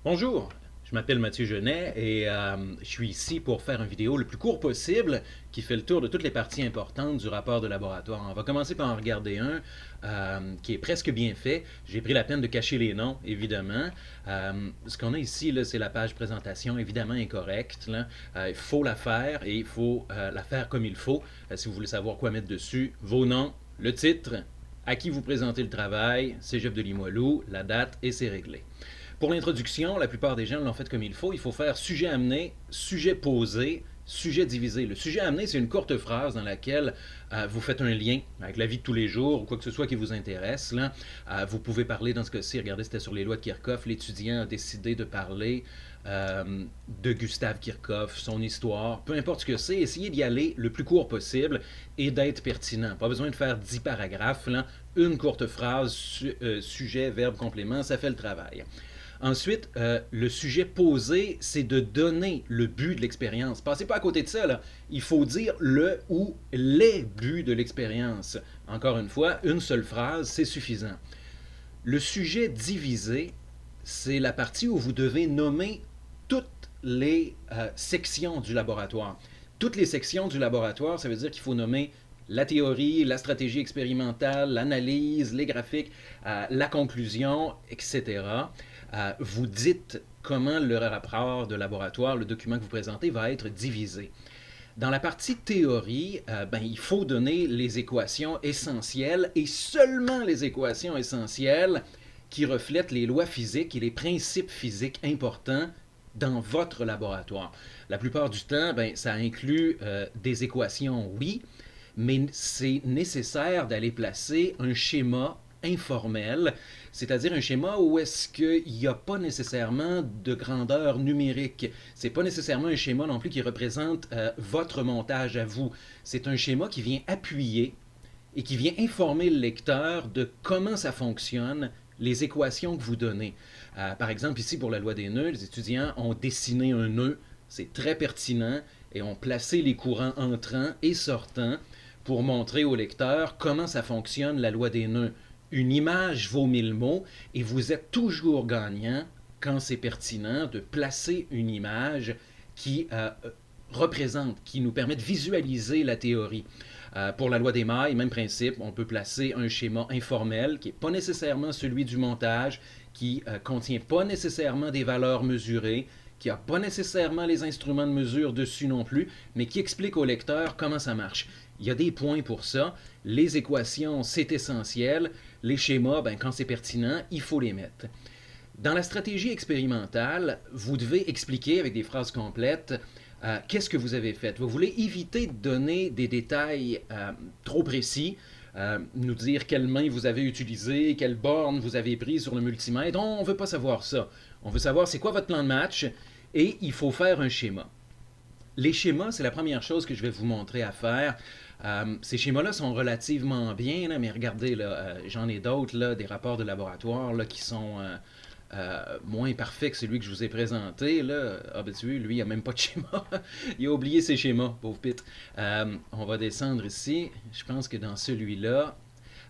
Bonjour, je m'appelle Mathieu Genet et je suis ici pour faire une vidéo le plus court possible qui fait le tour de toutes les parties importantes du rapport de laboratoire. On va commencer par en regarder un qui est presque bien fait. J'ai pris la peine de cacher les noms, évidemment. Ce qu'on a ici, là, c'est la page présentation, évidemment incorrecte. Là. Il faut la faire et il faut la faire comme il faut. Si vous voulez savoir quoi mettre dessus, vos noms, le titre, à qui vous présentez le travail, Cégep de Limoilou, la date et c'est réglé. Pour l'introduction, la plupart des gens l'ont fait comme il faut. Il faut faire sujet amené, sujet posé, sujet divisé. Le sujet amené, c'est une courte phrase dans laquelle vous faites un lien avec la vie de tous les jours ou quoi que ce soit qui vous intéresse. Là. Vous pouvez parler, dans ce cas-ci, regardez, c'était sur les lois de Kirchhoff. L'étudiant a décidé de parler de Gustave Kirchhoff, son histoire, peu importe ce que c'est, essayez d'y aller le plus court possible et d'être pertinent. Pas besoin de faire 10 paragraphes. Là. Une courte phrase, sujet, verbe, complément, ça fait le travail. Ensuite, le sujet posé, c'est de donner le but de l'expérience. Passez pas à côté de ça, là. Il faut dire le ou les buts de l'expérience. Encore une fois, une seule phrase, c'est suffisant. Le sujet divisé, c'est la partie où vous devez nommer toutes les sections du laboratoire. Toutes les sections du laboratoire, ça veut dire qu'il faut nommer la théorie, la stratégie expérimentale, l'analyse, les graphiques, la conclusion, etc. Vous dites comment le rapport de laboratoire, le document que vous présentez, va être divisé. Dans la partie théorie, il faut donner les équations essentielles et seulement les équations essentielles qui reflètent les lois physiques et les principes physiques importants dans votre laboratoire. La plupart du temps, ça inclut des équations, oui, mais c'est nécessaire d'aller placer un schéma informel, c'est-à-dire un schéma où est-ce qu'il n'y a pas nécessairement de grandeur numérique. C'est pas nécessairement un schéma non plus qui représente votre montage à vous. C'est un schéma qui vient appuyer et qui vient informer le lecteur de comment ça fonctionne, les équations que vous donnez. Par exemple, ici, pour la loi des nœuds, les étudiants ont dessiné un nœud, c'est très pertinent, et ont placé les courants entrants et sortants pour montrer au lecteur comment ça fonctionne, la loi des nœuds. Une image vaut 1000 mots, et vous êtes toujours gagnant, quand c'est pertinent, de placer une image qui représente, qui nous permet de visualiser la théorie. Pour la loi des mailles, même principe, on peut placer un schéma informel qui n'est pas nécessairement celui du montage, qui ne contient pas nécessairement des valeurs mesurées, qui n'a pas nécessairement les instruments de mesure dessus non plus, mais qui explique au lecteur comment ça marche. Il y a des points pour ça. Les équations, c'est essentiel. Les schémas, quand c'est pertinent, il faut les mettre. Dans la stratégie expérimentale, vous devez expliquer avec des phrases complètes qu'est-ce que vous avez fait. Vous voulez éviter de donner des détails trop précis, nous dire quelle main vous avez utilisée, quelle borne vous avez prise sur le multimètre. On ne veut pas savoir ça. On veut savoir c'est quoi votre plan de match et il faut faire un schéma. Les schémas, c'est la première chose que je vais vous montrer à faire. Ces schémas-là sont relativement bien, là, mais regardez, j'en ai d'autres, là, des rapports de laboratoire là, qui sont moins parfaits que celui que je vous ai présenté. Là. Ah ben tu vois, lui, il n'a même pas de schéma. Il a oublié ses schémas, pauvre Pete. On va descendre ici. Je pense que dans celui-là,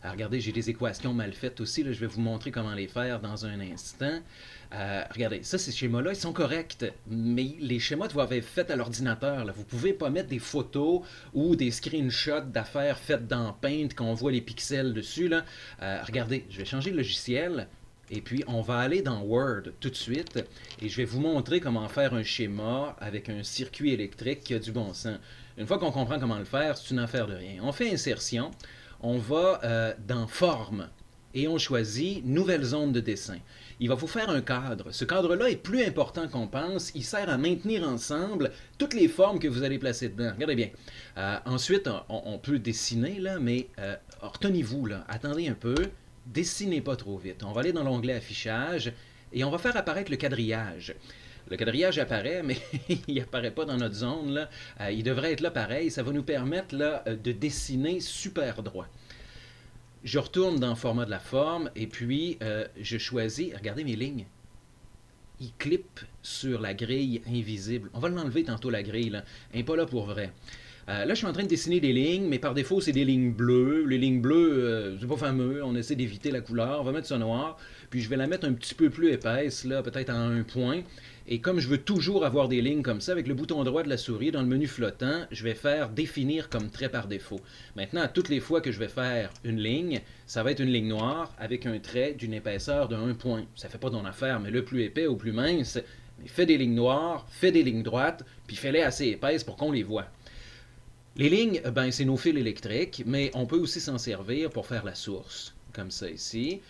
regardez, j'ai des équations mal faites aussi. Là, je vais vous montrer comment les faire dans un instant. Regardez, ça, ces schémas-là, ils sont corrects, mais les schémas doivent être faits à l'ordinateur. Là. Vous ne pouvez pas mettre des photos ou des screenshots d'affaires faites dans Paint qu'on voit les pixels dessus. Là. Regardez, je vais changer de logiciel. Et puis, on va aller dans Word tout de suite et je vais vous montrer comment faire un schéma avec un circuit électrique qui a du bon sens. Une fois qu'on comprend comment le faire, c'est une affaire de rien. On fait insertion, on va dans Forme et on choisit Nouvelle zone de dessin. Il va vous faire un cadre. Ce cadre-là est plus important qu'on pense. Il sert à maintenir ensemble toutes les formes que vous allez placer dedans. Regardez bien. Ensuite, on peut dessiner, là, mais retenez-vous, là. Attendez un peu. Dessinez pas trop vite. On va aller dans l'onglet Affichage et on va faire apparaître le quadrillage. Le quadrillage apparaît, mais il apparaît pas dans notre zone. Là. Il devrait être là pareil. Ça va nous permettre là, de dessiner super droit. Je retourne dans le format de la forme et puis je choisis, regardez mes lignes, il clippe sur la grille invisible. On va l'enlever tantôt la grille, là. Elle n'est pas là pour vrai. Là, je suis en train de dessiner des lignes, mais par défaut, c'est des lignes bleues. Les lignes bleues, c'est pas fameux. On essaie d'éviter la couleur. On va mettre ça noir. Puis je vais la mettre un petit peu plus épaisse, là, peut-être en un point. Et comme je veux toujours avoir des lignes comme ça, avec le bouton droit de la souris, dans le menu flottant, je vais faire définir comme trait par défaut. Maintenant, toutes les fois que je vais faire une ligne, ça va être une ligne noire avec un trait d'une épaisseur de 1 point. Ça fait pas ton affaire, mais le plus épais ou plus mince, fais des lignes noires, fais des lignes droites, puis fais-les assez épaisses pour qu'on les voit. Les lignes, ben, c'est nos fils électriques, mais on peut aussi s'en servir pour faire la source, comme ça ici.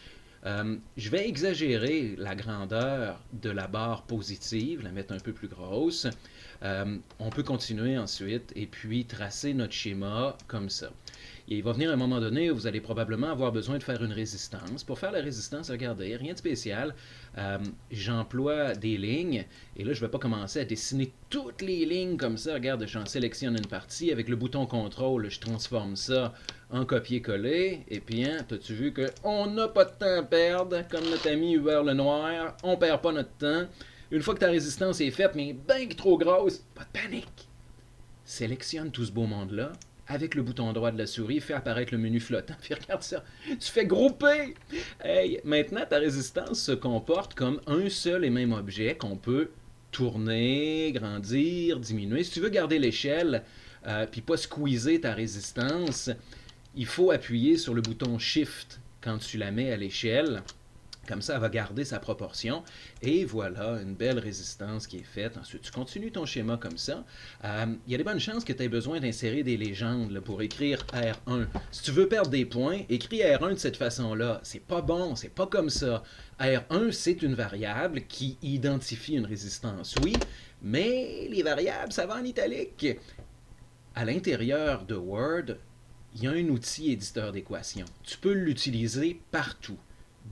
Je vais exagérer la grandeur de la barre positive, la mettre un peu plus grosse. On peut continuer ensuite et puis tracer notre schéma comme ça. Et il va venir un moment donné où vous allez probablement avoir besoin de faire une résistance. Pour faire la résistance, regardez, rien de spécial. J'emploie des lignes et là, je ne vais pas commencer à dessiner toutes les lignes comme ça. Regarde, j'en sélectionne une partie. Avec le bouton contrôle, je transforme ça en copier-coller. Et puis, hein, as-tu vu qu'on n'a pas de temps à perdre, comme notre ami Hubert Lenoir. On ne perd pas notre temps. Une fois que ta résistance est faite, mais bien trop grosse, pas de panique. Sélectionne tout ce beau monde-là. Avec le bouton droit de la souris, fais apparaître le menu flottant. Puis regarde ça, tu fais grouper! Hey, maintenant, ta résistance se comporte comme un seul et même objet qu'on peut tourner, grandir, diminuer. Si tu veux garder l'échelle, puis pas squeezer ta résistance, il faut appuyer sur le bouton Shift quand tu la mets à l'échelle. Comme ça, elle va garder sa proportion. Et voilà, une belle résistance qui est faite. Ensuite, tu continues ton schéma comme ça. Il y a des bonnes chances que tu aies besoin d'insérer des légendes là, pour écrire R1. Si tu veux perdre des points, écris R1 de cette façon-là. C'est pas bon, c'est pas comme ça. R1, c'est une variable qui identifie une résistance, oui, mais les variables, ça va en italique. À l'intérieur de Word, il y a un outil éditeur d'équations. Tu peux l'utiliser partout.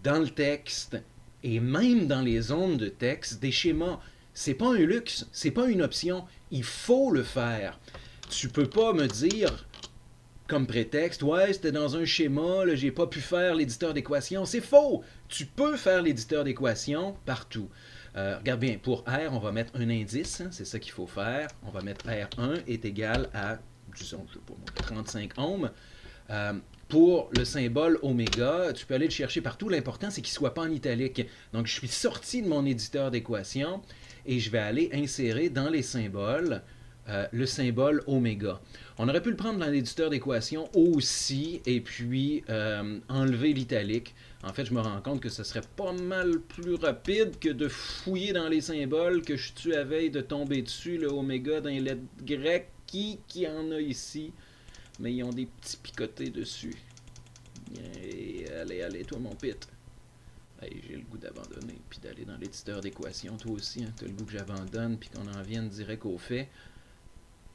Dans le texte et même dans les zones de texte, des schémas. C'est pas un luxe, c'est pas une option. Il faut le faire. Tu peux pas me dire comme prétexte, ouais, c'était dans un schéma, là, j'ai pas pu faire l'éditeur d'équations. C'est faux. Tu peux faire l'éditeur d'équations partout. Regarde bien, pour R, on va mettre un indice, hein, c'est ça qu'il faut faire. On va mettre R1 est égal à, disons, je sais pas, 35 ohms. Pour le symbole oméga, tu peux aller le chercher partout. L'important, c'est qu'il ne soit pas en italique. Donc, je suis sorti de mon éditeur d'équations et je vais aller insérer dans les symboles le symbole oméga. On aurait pu le prendre dans l'éditeur d'équations aussi et puis enlever l'italique. En fait, je me rends compte que ce serait pas mal plus rapide que de fouiller dans les symboles que je suis à veille de tomber dessus, le oméga dans les lettres grecques. Qui en a ici? Mais ils ont des petits picotés dessus. Et allez, toi mon pit. Hey, j'ai le goût d'abandonner, puis d'aller dans l'éditeur d'équations, toi aussi, hein, t'as le goût que j'abandonne, puis qu'on en vienne direct au fait.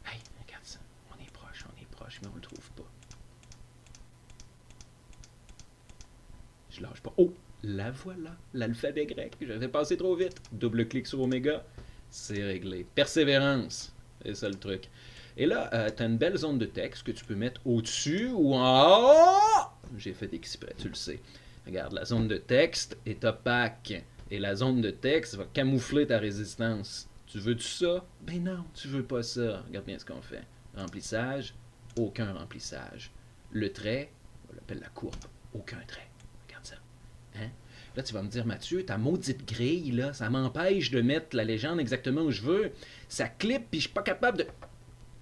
Hey, regarde ça, on est proche, mais on le trouve pas. Je lâche pas. Oh, la voilà, l'alphabet grec, j'avais passé trop vite. Double-clic sur Oméga, c'est réglé. Persévérance, c'est ça le truc. Et là, tu as une belle zone de texte que tu peux mettre au-dessus ou en haut. J'ai fait exprès, tu le sais. Regarde, la zone de texte est opaque. Et la zone de texte va camoufler ta résistance. Tu veux-tu ça? Ben non, tu veux pas ça. Regarde bien ce qu'on fait. Remplissage, aucun remplissage. Le trait, on l'appelle la courbe, aucun trait. Regarde ça. Hein? Là, tu vas me dire, Mathieu, ta maudite grille, là, ça m'empêche de mettre la légende exactement où je veux. Ça clip, puis je suis pas capable de...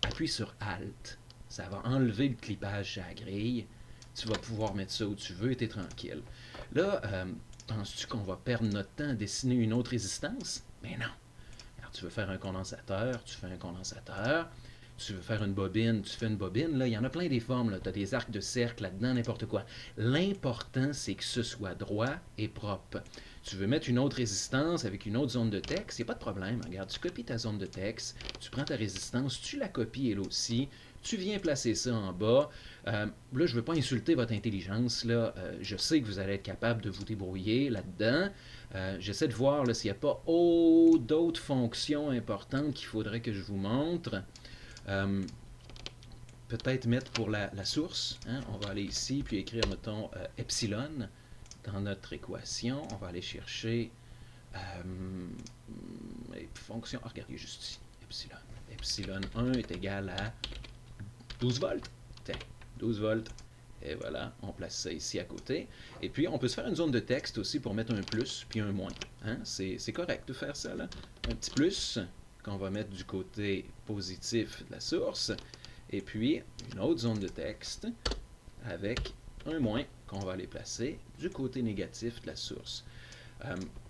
Appuie sur Alt. Ça va enlever le clipage sur la grille. Tu vas pouvoir mettre ça où tu veux et t'es tranquille. Là, penses-tu qu'on va perdre notre temps à dessiner une autre résistance? Ben non. Alors, tu veux faire un condensateur, tu fais un condensateur. Tu veux faire une bobine, tu fais une bobine. Là, il y en a plein des formes. Tu as des arcs de cercle là-dedans, n'importe quoi. L'important, c'est que ce soit droit et propre. Tu veux mettre une autre résistance avec une autre zone de texte, il n'y a pas de problème. Regarde, tu copies ta zone de texte, tu prends ta résistance, tu la copies elle aussi, tu viens placer ça en bas. Là, je ne veux pas insulter votre intelligence. Là. Je sais que vous allez être capable de vous débrouiller là-dedans. J'essaie de voir s'il n'y a pas d'autres fonctions importantes qu'il faudrait que je vous montre. Peut-être mettre pour la source. Hein? On va aller ici, puis écrire, mettons, epsilon. Dans notre équation, on va aller chercher fonction. Regardez juste ici, epsilon. Epsilon 1 est égal à 12 volts. Tiens, 12 volts. Et voilà, on place ça ici à côté. Et puis, on peut se faire une zone de texte aussi pour mettre un plus puis un moins. Hein? C'est correct de faire ça, là. Un petit plus qu'on va mettre du côté positif de la source. Et puis, une autre zone de texte avec un moins qu'on va aller placer du côté négatif de la source.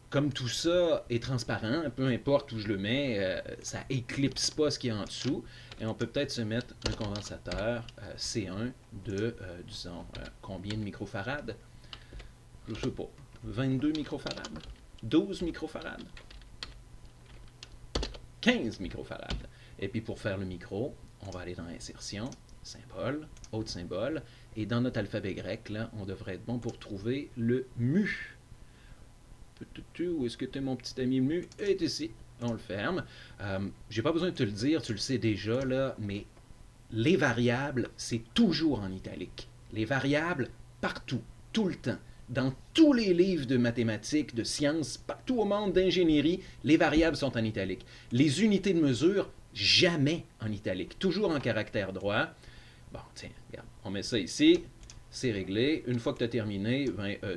Comme tout ça est transparent, peu importe où je le mets, ça éclipse pas ce qui est en dessous. Et on peut peut-être se mettre un condensateur C1 de, disons, combien de microfarades? Je sais pas. 22 microfarades? 12 microfarades? 15 microfarades. Et puis pour faire le micro, on va aller dans Insertion, Symbole, Autre symbole. Et dans notre alphabet grec, là, on devrait être bon pour trouver le mu. Où est-ce que tu es, mon petit ami mu? Il est ici. On le ferme. J'ai pas besoin de te le dire, tu le sais déjà, là, mais les variables, c'est toujours en italique. Les variables, partout, tout le temps. Dans tous les livres de mathématiques, de sciences, partout au monde, d'ingénierie, les variables sont en italique. Les unités de mesure, jamais en italique. Toujours en caractère droit. Bon, tiens, regarde, on met ça ici. C'est réglé. Une fois que tu as terminé,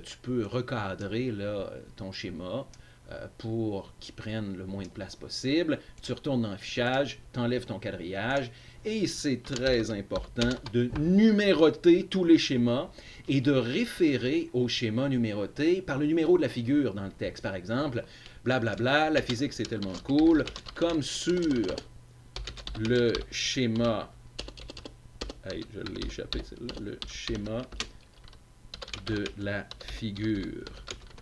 tu peux recadrer là, ton schéma pour qu'il prenne le moins de place possible. Tu retournes dans l'affichage, tu enlèves ton quadrillage. Et c'est très important de numéroter tous les schémas et de référer au schéma numéroté par le numéro de la figure dans le texte. Par exemple, blablabla, la physique c'est tellement cool, comme sur le schéma... Hey, je l'ai échappé, celle-là. Le schéma de la figure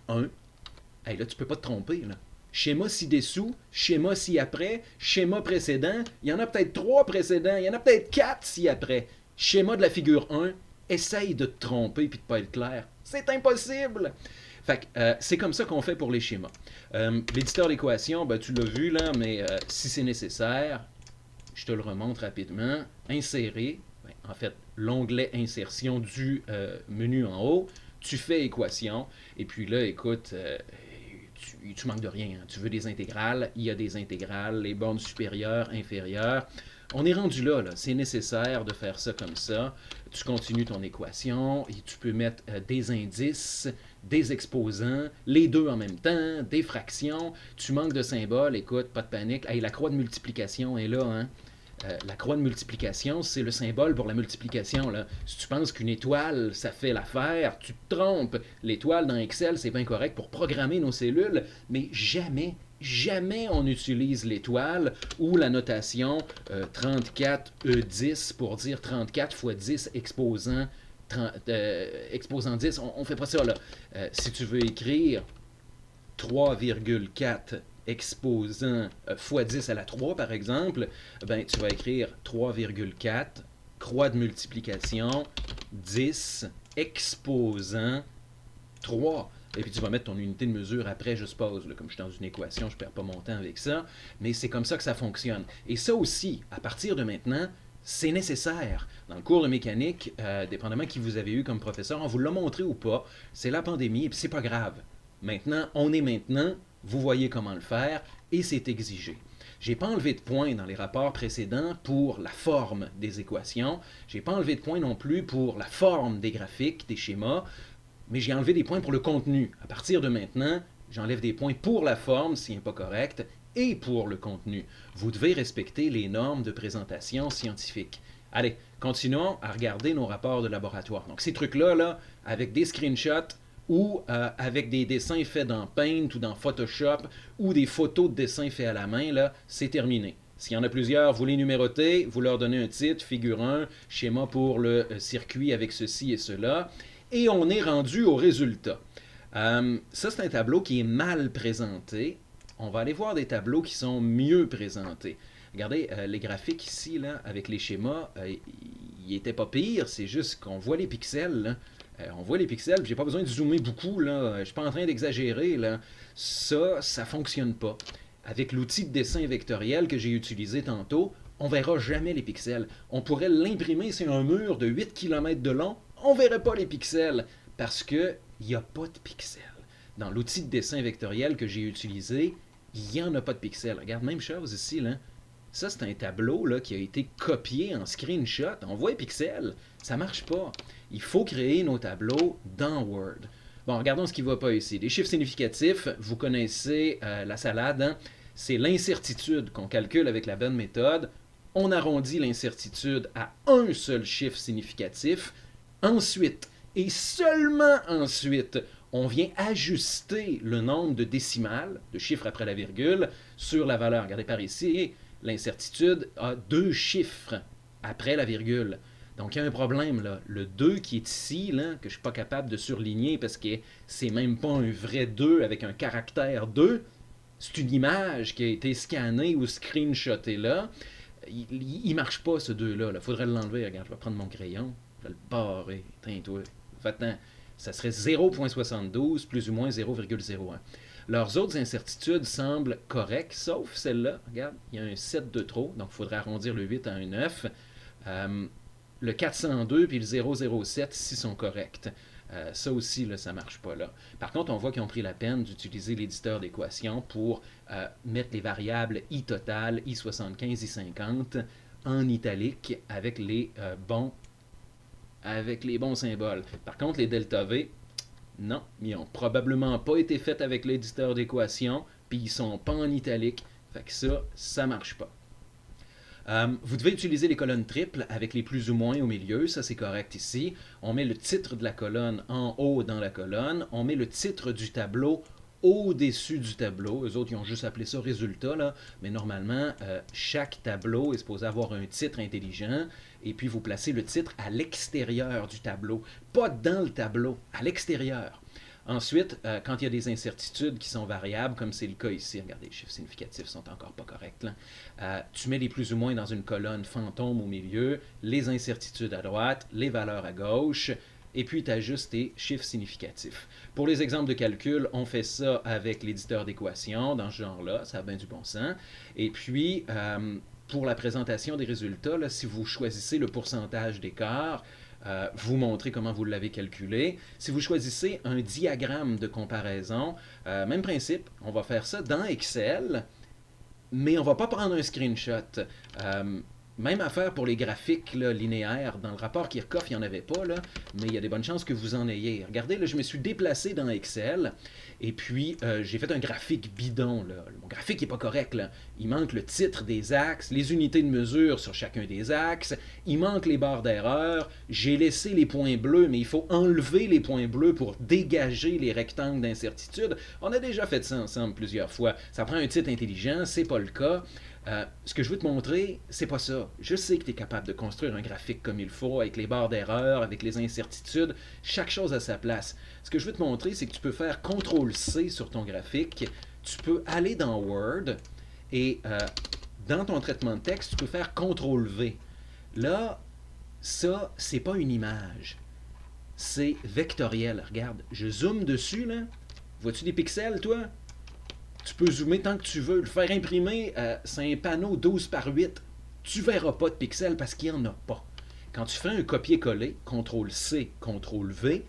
1. Hey, là, tu peux pas te tromper, là. Schéma ci-dessous, schéma ci-après, schéma précédent. Il y en a peut-être 3 précédents, il y en a peut-être 4 ci-après. Schéma de la figure 1. Essaye de te tromper puis de pas être clair. C'est impossible! Fait que c'est comme ça qu'on fait pour les schémas. L'éditeur d'équations, ben, tu l'as vu, là, mais si c'est nécessaire, je te le remonte rapidement. Insérer. En fait, l'onglet insertion du menu en haut, tu fais équation, et puis là, écoute, tu manques de rien. Hein. Tu veux des intégrales, il y a des intégrales, les bornes supérieures, inférieures. On est rendu là, c'est nécessaire de faire ça comme ça. Tu continues ton équation, et tu peux mettre des indices, des exposants, les deux en même temps, des fractions. Tu manques de symboles, écoute, pas de panique. Hey, la croix de multiplication est là, hein? La croix de multiplication, c'est le symbole pour la multiplication. Là. Si tu penses qu'une étoile, ça fait l'affaire, tu te trompes. L'étoile dans Excel, c'est bien correct pour programmer nos cellules, mais jamais on utilise l'étoile ou la notation 34E10 pour dire 34 fois 10 exposant 10. On fait pas ça, là. Si tu veux écrire 3,4 exposant fois 10 à la 3, par exemple, ben, tu vas écrire 3,4, croix de multiplication, 10, exposant 3. Et puis tu vas mettre ton unité de mesure après, je suppose. Là, comme je suis dans une équation, je ne perds pas mon temps avec ça. Mais c'est comme ça que ça fonctionne. Et ça aussi, à partir de maintenant, c'est nécessaire. Dans le cours de mécanique, dépendamment qui vous avez eu comme professeur, on vous l'a montré ou pas, c'est la pandémie et puis c'est pas grave. Maintenant, on est maintenant, vous voyez comment le faire, et c'est exigé. Je n'ai pas enlevé de points dans les rapports précédents pour la forme des équations. Je n'ai pas enlevé de points non plus pour la forme des graphiques, des schémas, mais j'ai enlevé des points pour le contenu. À partir de maintenant, j'enlève des points pour la forme, si n'est pas correct, et pour le contenu. Vous devez respecter les normes de présentation scientifique. Allez, continuons à regarder nos rapports de laboratoire. Donc ces trucs-là, là, avec des screenshots, ou avec des dessins faits dans Paint ou dans Photoshop ou des photos de dessins faits à la main, là, c'est terminé. S'il y en a plusieurs, vous les numérotez, vous leur donnez un titre, figure 1, schéma pour le circuit avec ceci et cela, et on est rendu au résultat. Ça, c'est un tableau qui est mal présenté. On va aller voir des tableaux qui sont mieux présentés. Regardez, les graphiques ici, là, avec les schémas, ils n'étaient pas pires, c'est juste qu'on voit les pixels, là. On voit les pixels, j'ai pas besoin de zoomer beaucoup, là. Je suis pas en train d'exagérer, là. Ça fonctionne pas. Avec l'outil de dessin vectoriel que j'ai utilisé tantôt, on verra jamais les pixels. On pourrait l'imprimer sur un mur de 8 km de long, on verrait pas les pixels, parce que il n'y a pas de pixels. Dans l'outil de dessin vectoriel que j'ai utilisé, il n'y en a pas de pixels. Regarde, même chose ici, là. Ça, c'est un tableau là, qui a été copié en screenshot. On voit les pixels, ça marche pas. Il faut créer nos tableaux dans Word. Bon, regardons ce qui ne va pas ici. Les chiffres significatifs, vous connaissez la salade, hein? C'est l'incertitude qu'on calcule avec la bonne méthode. On arrondit l'incertitude à un seul chiffre significatif. Ensuite, et seulement ensuite, on vient ajuster le nombre de décimales, de chiffres après la virgule, sur la valeur. Regardez par ici, l'incertitude a 2 chiffres après la virgule. Donc, il y a un problème, là. Le 2 qui est ici, là, que je ne suis pas capable de surligner parce que c'est même pas un vrai 2 avec un caractère 2, c'est une image qui a été scannée ou screenshotée là. Il marche pas, ce 2-là. Il faudrait l'enlever. Regarde, je vais prendre mon crayon. Je vais le barrer. Tiens-toi. Va-t'en. Ça serait 0,72 plus ou moins 0,01. Leurs autres incertitudes semblent correctes, sauf celle-là. Regarde, il y a un 7 de trop, donc il faudrait arrondir le 8 à un 9. Le 402 puis le 007 ici sont corrects. Ça aussi, là, ça ne marche pas là. Par contre, on voit qu'ils ont pris la peine d'utiliser l'éditeur d'équations pour mettre les variables i total, i75, i50 en italique avec les bons symboles. Par contre, les delta V, non, ils n'ont probablement pas été faits avec l'éditeur d'équations, puis ils ne sont pas en italique. Fait que ça ne marche pas. Vous devez utiliser les colonnes triples avec les plus ou moins au milieu, ça c'est correct ici. On met le titre de la colonne en haut dans la colonne, on met le titre du tableau au-dessus du tableau. Eux autres, ils ont juste appelé ça résultat, là. Mais normalement, chaque tableau est supposé avoir un titre intelligent, et puis vous placez le titre à l'extérieur du tableau, pas dans le tableau, à l'extérieur. Ensuite, quand il y a des incertitudes qui sont variables, comme c'est le cas ici, regardez, les chiffres significatifs sont encore pas corrects, là. Tu mets les plus ou moins dans une colonne fantôme au milieu, les incertitudes à droite, les valeurs à gauche, et puis tu ajustes tes chiffres significatifs. Pour les exemples de calcul, on fait ça avec l'éditeur d'équations, dans ce genre-là, ça a bien du bon sens. Et puis, pour la présentation des résultats, là, si vous choisissez le pourcentage d'écart, vous montrez comment vous l'avez calculé. Si vous choisissez un diagramme de comparaison, même principe, on va faire ça dans Excel, mais on ne va pas prendre un screenshot. Même affaire pour les graphiques là, linéaires. Dans le rapport Kirchhoff, il n'y en avait pas, là, mais il y a des bonnes chances que vous en ayez. Regardez, là, je me suis déplacé dans Excel, et puis j'ai fait un graphique bidon. Là. Mon graphique n'est pas correct. Là. Il manque le titre des axes, les unités de mesure sur chacun des axes, il manque les barres d'erreur. J'ai laissé les points bleus, mais il faut enlever les points bleus pour dégager les rectangles d'incertitude. On a déjà fait ça ensemble plusieurs fois. Ça prend un titre intelligent, c'est pas le cas. Ce que je veux te montrer, c'est pas ça. Je sais que tu es capable de construire un graphique comme il faut, avec les barres d'erreur, avec les incertitudes, chaque chose à sa place. Ce que je veux te montrer, c'est que tu peux faire CTRL-C sur ton graphique, tu peux aller dans Word, et dans ton traitement de texte, tu peux faire CTRL-V. Là, ça, c'est pas une image. C'est vectoriel. Regarde, je zoome dessus, là. Vois-tu des pixels, toi? Tu peux zoomer tant que tu veux. Le faire imprimer, c'est un panneau 12 par 8. Tu ne verras pas de pixels parce qu'il n'y en a pas. Quand tu fais un copier-coller, CTRL-C, CTRL-V,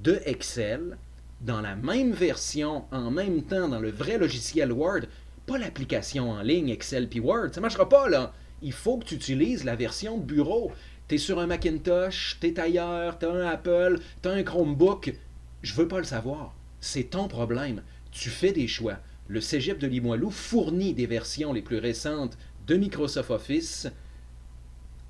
de Excel, dans la même version, en même temps, dans le vrai logiciel Word, pas l'application en ligne Excel puis Word, ça ne marchera pas, là. Il faut que tu utilises la version de bureau. Tu es sur un Macintosh, tu es ailleurs, tu as un Apple, tu as un Chromebook. Je veux pas le savoir. C'est ton problème. Tu fais des choix. Le Cégep de Limoilou fournit des versions les plus récentes de Microsoft Office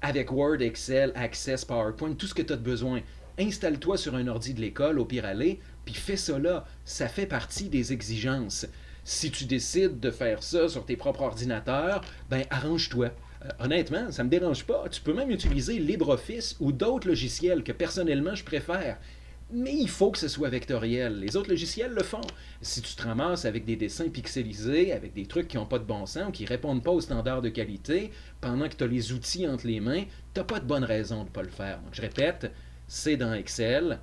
avec Word, Excel, Access, PowerPoint, tout ce que tu as besoin. Installe-toi sur un ordi de l'école, au pire aller, puis fais ça là. Ça fait partie des exigences. Si tu décides de faire ça sur tes propres ordinateurs, ben arrange-toi. Honnêtement, ça ne me dérange pas. Tu peux même utiliser LibreOffice ou d'autres logiciels que personnellement je préfère. Mais il faut que ce soit vectoriel. Les autres logiciels le font. Si tu te ramasses avec des dessins pixelisés, avec des trucs qui n'ont pas de bon sens ou qui ne répondent pas aux standards de qualité, pendant que tu as les outils entre les mains, tu n'as pas de bonne raison de ne pas le faire. Donc je répète, c'est dans Excel,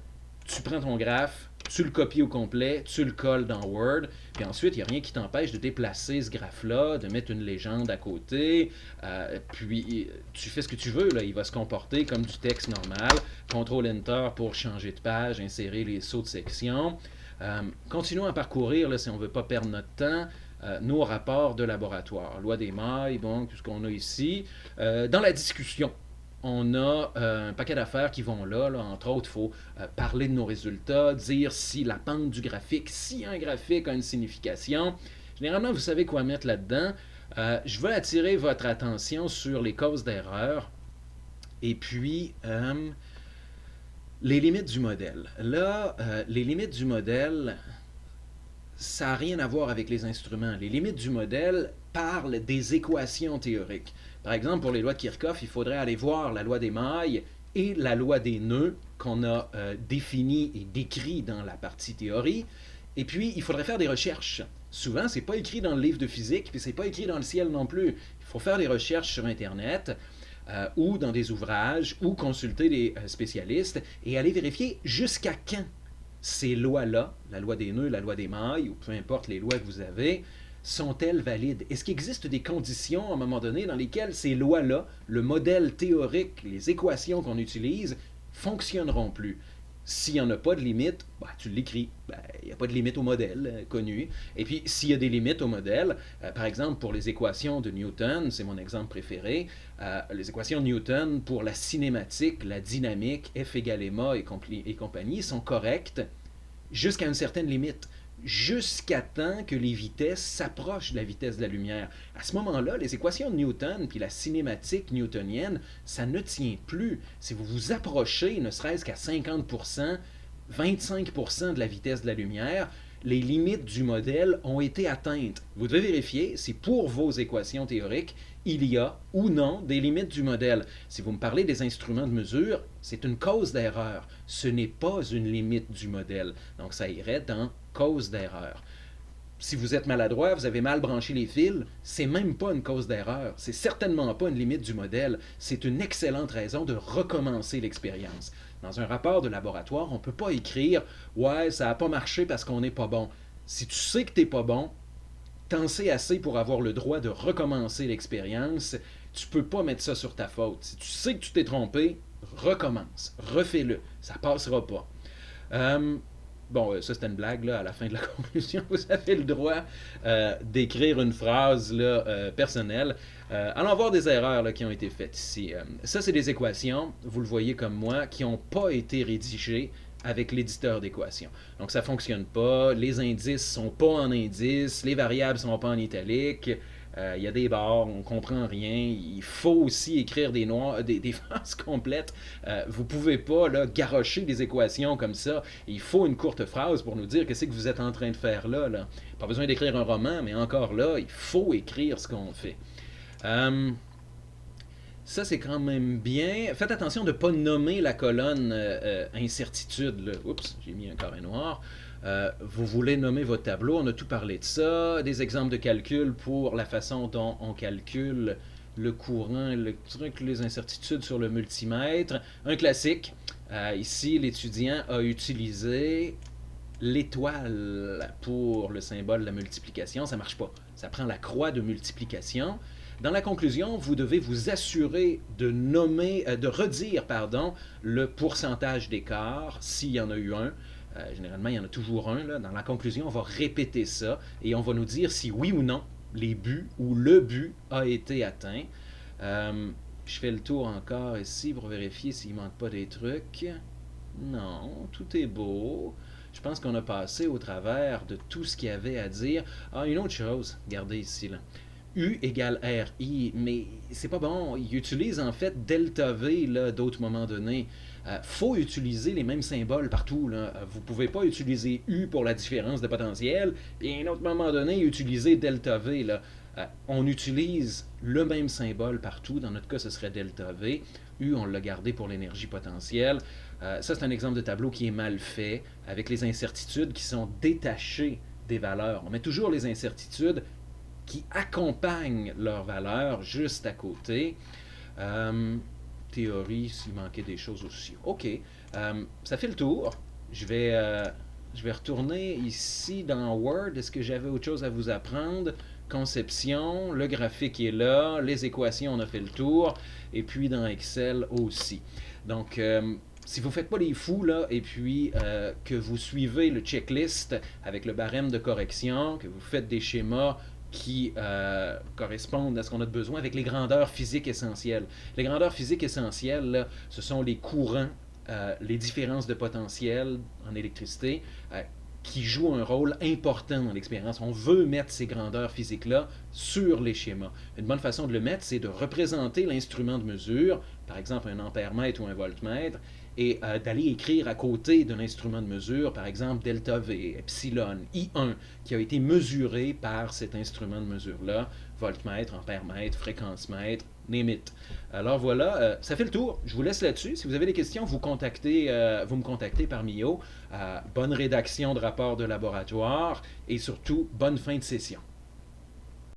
tu prends ton graphe, tu le copies au complet, tu le colles dans Word, puis ensuite, il n'y a rien qui t'empêche de déplacer ce graphe-là, de mettre une légende à côté, puis tu fais ce que tu veux, là. Il va se comporter comme du texte normal. CTRL-Enter pour changer de page, insérer les sauts de section. Continuons à parcourir, là, si on ne veut pas perdre notre temps. nos rapports de laboratoire. Loi des mailles, bon, tout ce qu'on a ici. Dans la discussion, on a un paquet d'affaires qui vont là. Entre autres, il faut parler de nos résultats, dire si la pente du graphique, si un graphique a une signification. Généralement, vous savez quoi mettre là-dedans. Je veux attirer votre attention sur les causes d'erreur et puis les limites du modèle. Là, les limites du modèle, ça n'a rien à voir avec les instruments. Les limites du modèle parlent des équations théoriques. Par exemple, pour les lois de Kirchhoff, il faudrait aller voir la loi des mailles et la loi des nœuds qu'on a définie et décrit dans la partie théorie. Et puis, il faudrait faire des recherches. Souvent, c'est pas écrit dans le livre de physique, puis c'est pas écrit dans le ciel non plus. Il faut faire des recherches sur Internet ou dans des ouvrages ou consulter des spécialistes et aller vérifier jusqu'à quand ces lois-là, la loi des nœuds, la loi des mailles, ou peu importe les lois que vous avez, sont-elles valides? Est-ce qu'il existe des conditions à un moment donné dans lesquelles ces lois-là, le modèle théorique, les équations qu'on utilise, fonctionneront plus? S'il n'y en a pas de limite, bah, tu l'écris. Il n'y a pas de limite au modèle connu. Et puis, s'il y a des limites au modèle, par exemple, pour les équations de Newton, c'est mon exemple préféré, les équations de Newton pour la cinématique, la dynamique, F égale ma et compagnie, sont correctes jusqu'à une certaine limite. Jusqu'à temps que les vitesses s'approchent de la vitesse de la lumière. À ce moment-là, les équations de Newton puis la cinématique newtonienne, ça ne tient plus. Si vous vous approchez, ne serait-ce qu'à 50%, 25% de la vitesse de la lumière, les limites du modèle ont été atteintes. Vous devez vérifier si pour vos équations théoriques, il y a ou non des limites du modèle. Si vous me parlez des instruments de mesure, c'est une cause d'erreur. Ce n'est pas une limite du modèle. Donc ça irait dans cause d'erreur. Si vous êtes maladroit, vous avez mal branché les fils, c'est même pas une cause d'erreur. C'est certainement pas une limite du modèle. C'est une excellente raison de recommencer l'expérience. Dans un rapport de laboratoire, on ne peut pas écrire « Ouais, ça n'a pas marché parce qu'on n'est pas bon ». Si tu sais que tu n'es pas bon, t'en sais assez pour avoir le droit de recommencer l'expérience. Tu peux pas mettre ça sur ta faute. Si tu sais que tu t'es trompé, recommence. Refais-le. Ça passera pas. Bon, ça c'était une blague, là, à la fin de la conclusion, vous avez le droit d'écrire une phrase là, personnelle. Allons voir des erreurs là, qui ont été faites ici. Ça, c'est des équations, vous le voyez comme moi, qui n'ont pas été rédigées avec l'éditeur d'équations. Donc ça ne fonctionne pas, les indices ne sont pas en indices, les variables ne sont pas en italique, il y a des barres, on ne comprend rien, il faut aussi écrire des phrases complètes. Vous ne pouvez pas là, garrocher des équations comme ça. Il faut une courte phrase pour nous dire qu'est-ce que vous êtes en train de faire là. Pas besoin d'écrire un roman, mais encore là, il faut écrire ce qu'on fait. Ça, c'est quand même bien. Faites attention de ne pas nommer la colonne incertitude. Là. Oups, j'ai mis un carré noir. Vous voulez nommer votre tableau, on a tout parlé de ça. Des exemples de calcul pour la façon dont on calcule le courant électrique, les incertitudes sur le multimètre. Un classique. Ici, l'étudiant a utilisé l'étoile pour le symbole de la multiplication. Ça ne marche pas. Ça prend la croix de multiplication. Dans la conclusion, vous devez vous assurer de redire le pourcentage d'écart, s'il y en a eu un. Généralement, il y en a toujours un. Là. Dans la conclusion, on va répéter ça et on va nous dire si oui ou non les buts ou le but a été atteint. Je fais le tour encore ici pour vérifier s'il ne manque pas des trucs. Non, tout est beau. Je pense qu'on a passé au travers de tout ce qu'il y avait à dire. Ah, une autre chose, regardez ici, là. U égale RI, mais c'est pas bon. Il utilise en fait delta V là, d'autres moments donnés. Faut utiliser les mêmes symboles partout. Là. Vous pouvez pas utiliser U pour la différence de potentiel, et à un autre moment donné, utiliser delta V. Là. On utilise le même symbole partout. Dans notre cas, ce serait delta V. U, on l'a gardé pour l'énergie potentielle. Ça, c'est un exemple de tableau qui est mal fait, avec les incertitudes qui sont détachées des valeurs. On met toujours les incertitudes qui accompagnent leurs valeurs juste à côté. Théorie, s'il manquait des choses aussi. OK. Ça fait le tour. Je vais retourner ici dans Word. Est-ce que j'avais autre chose à vous apprendre? Conception, le graphique est là, les équations, on a fait le tour, et puis dans Excel aussi. Donc, si vous ne faites pas les fous, là, et puis que vous suivez le checklist avec le barème de correction, que vous faites des schémas qui correspondent à ce qu'on a de besoin avec les grandeurs physiques essentielles. Les grandeurs physiques essentielles, là, ce sont les courants, les différences de potentiel en électricité, qui jouent un rôle important dans l'expérience. On veut mettre ces grandeurs physiques-là sur les schémas. Une bonne façon de le mettre, c'est de représenter l'instrument de mesure, par exemple un ampère-mètre ou un voltmètre, et d'aller écrire à côté d'un instrument de mesure, par exemple delta V, epsilon, I1, qui a été mesuré par cet instrument de mesure-là, voltmètre, ampère-mètre, fréquence-mètre, name it. Alors voilà, ça fait le tour. Je vous laisse là-dessus. Si vous avez des questions, vous me contactez par Mio. Bonne rédaction de rapport de laboratoire et surtout, bonne fin de session.